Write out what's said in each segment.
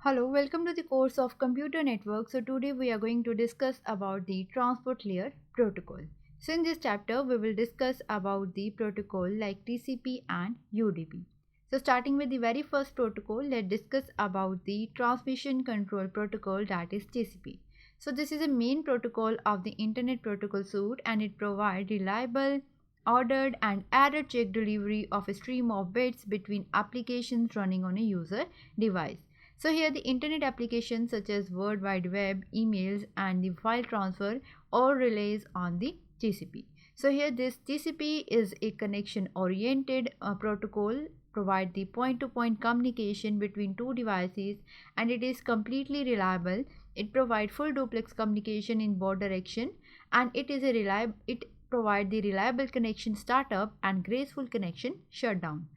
Hello, welcome to the course of Computer Network. So today we are going to discuss about the transport layer protocol. So in this chapter we will discuss about the protocol like TCP and UDP. So starting with the very first protocol, let's discuss about the transmission control protocol, that is TCP. So this is a main protocol of the Internet Protocol suite, and it provides reliable, ordered and error check delivery of a stream of bits between applications running on a user device. So here the internet applications such as World Wide Web, emails and the file transfer all relies on the TCP. So here this TCP is a connection oriented protocol, provide the point to point communication between two devices, and it is completely reliable. It provides full duplex communication in both direction, and it provide the reliable connection startup and graceful connection shutdown.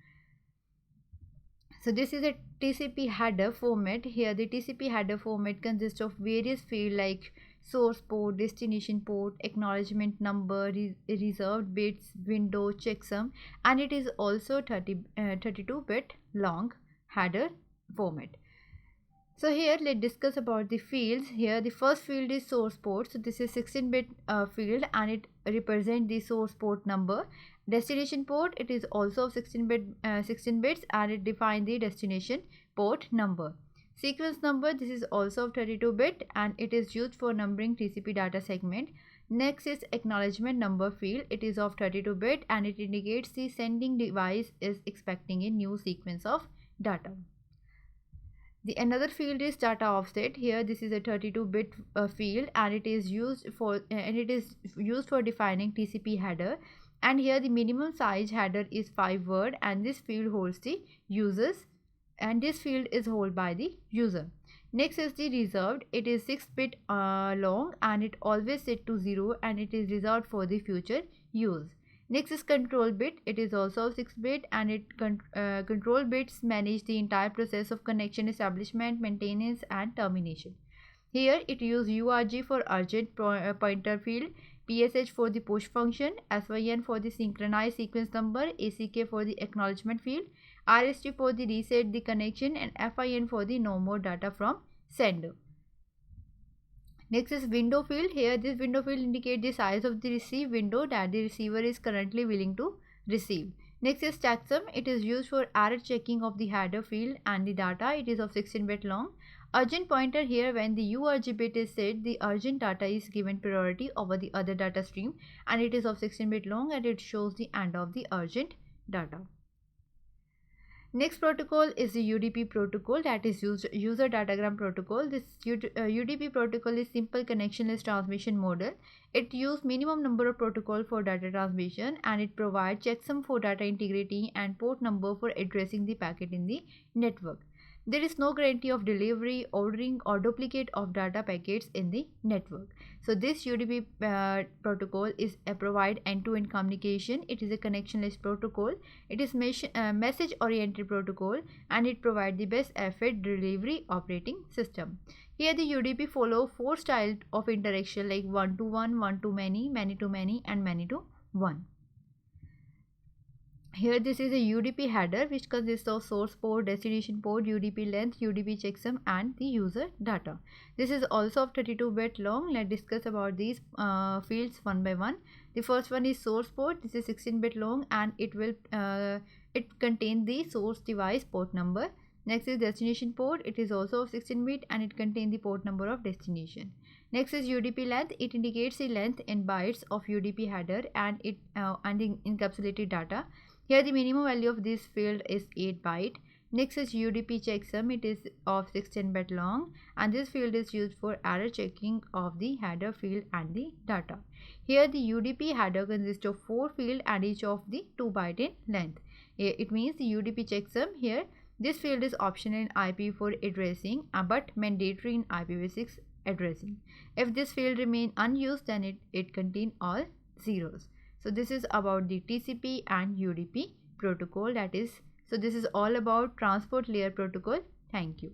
So this is a TCP header format. Here the TCP header format consists of various fields like source port, destination port, acknowledgement number, reserved bits, window, checksum, and it is also 32-bit long header format. So here let's discuss about the fields. Here the first field is source port. So this is 16-bit field, and it represents the source port number. Destination port, it is also 16 bits, and it defines the destination port number. Sequence number, this is also 32-bit, and it is used for numbering TCP data segment. Next is acknowledgement number field. It is of 32-bit, and it indicates the sending device is expecting a new sequence of data. The another field is data offset. Here this is a 32-bit field, and it is used for defining TCP header. And here the minimum size header is 5 word, and this field holds the users, and this field is held by the user. Next is the reserved. It is 6-bit long, and it always set to 0, and it is reserved for the future use. Next is control bit. It is also 6-bit, and control bits manage the entire process of connection establishment, maintenance and termination. Here it uses URG for urgent pointer field, PSH for the push function, SYN for the synchronized sequence number, ACK for the acknowledgement field, RST for the reset the connection, and FIN for the no more data from sender. Next is window field. Here this window field indicates the size of the receive window that the receiver is currently willing to receive. Next is checksum. It is used for error checking of the header field and the data. It is of 16-bit long. Urgent pointer, here when the URG bit is set, the urgent data is given priority over the other data stream, and it is of 16-bit long, and it shows the end of the urgent data. Next protocol is the UDP protocol, that is user datagram protocol. This UDP protocol is simple connectionless transmission model. It uses minimum number of protocol for data transmission, and it provides checksum for data integrity and port number for addressing the packet in the network. There is no guarantee of delivery, ordering or duplicate of data packets in the network. So this UDP protocol is provide end-to-end communication. It is a connectionless protocol. It is message oriented protocol, and it provides the best effort delivery operating system. Here the UDP follow 4 styles of interaction like one-to-one, one-to-many, many-to-many and many-to-one. Here this is a UDP header which consists of source port, destination port, UDP length, UDP checksum and the user data. This is also of 32-bit long. Let's discuss about these fields one by one. The first one is source port. This is 16-bit long, and it contains the source device port number. Next is destination port. It is also of 16-bit, and it contains the port number of destination. Next is UDP length. It indicates the length in bytes of UDP header and the encapsulated data. Here the minimum value of this field is 8 byte. Next is UDP checksum. It is of 16-bit long, and this field is used for error checking of the header field and the data. Here the UDP header consists of 4 fields and each of the 2 byte in length. It means the UDP checksum here. This field is optional in IP4 addressing but mandatory in IPv6 addressing. If this field remains unused, then it contains all zeros. So this is about the TCP and UDP protocol. So this is all about transport layer protocol. Thank you.